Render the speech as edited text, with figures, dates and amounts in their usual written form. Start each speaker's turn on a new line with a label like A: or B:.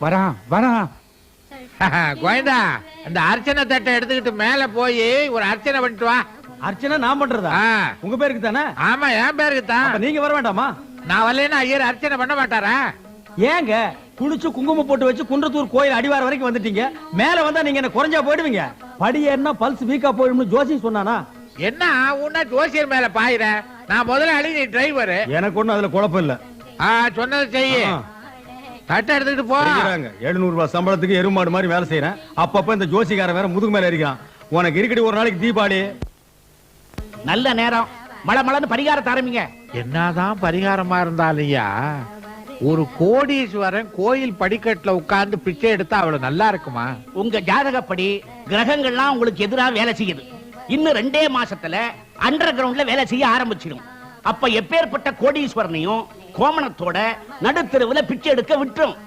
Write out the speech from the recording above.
A: வரான் வரான்.
B: கோயந்தா, அந்த அர்ச்சனை தட்டை எடுத்துக்கிட்டு மேல போய் ஒரு அர்ச்சனை பண்ணிட்டு வா.
A: அர்ச்சனை நான் பண்றதா? உங்க பேருக்கு தானே?
B: ஆமா, என் பேருக்கு தான்.
A: நீங்க வர வேண்டாமா?
B: நான் வரலன்னா ஐயர் அர்ச்சனை பண்ண மாட்டாரா?
A: ஏங்க குளிச்சு குங்குமம் போட்டு வச்சு குன்றத்தூர் கோயில் அடிவார வரைக்கும் வந்துட்டீங்க, மேல வந்தா நீங்க என்ன குறைஞ்சா போயிடுவீங்க. படி ஏறினா பல்ஸ் வீக்கா போயிடும்னு ஜோசி சொன்னானா?
B: என்ன உன்ன ஜோசியர் மேல பாயிர? நான் முதலாளி, நீ டிரைவர்.
A: எனக்கு ஒண்ணும் அதுல குழப்பம் இல்ல.
B: சொன்னது செய்ய. தட்டை எடுத்துக்கிட்டு போ.
A: 700 ரூபாய் சம்பளத்துக்கு எருமாடு மாதிரி வேலை செய்யறேன். அப்பப்ப இந்த ஜோசிக்காரன் வேற முதுகு மேல இருக்கான். உனக்கு இருக்கடி ஒரு நாளைக்கு தீபாவளி.
C: நல்ல நேரம், மழை மழைன்னு பரிகாரத்தை ஆரம்பிங்க.
B: என்னதான் பரிகாரமா இருந்தாலையா, ஒரு கோடீஸ்வரன் கோயில் படிக்கட்டுல உட்கார்ந்து பிச்சை எடுத்தா அவ்வளவு நல்லா இருக்குமா?
C: உங்க ஜாதகப்படி கிரகங்கள்லாம் உங்களுக்கு எதிராக வேலை செய்யுது. இன்னும் 2 மாசத்துல அண்டர் கிரவுண்ட்ல வேலை செய்ய ஆரம்பிச்சிடும். அப்ப எப்பேற்பட்ட கோடீஸ்வரனையும் கோமணத்தோட நடுத்தெருவுல பிச்சை எடுக்க விட்டுரும்.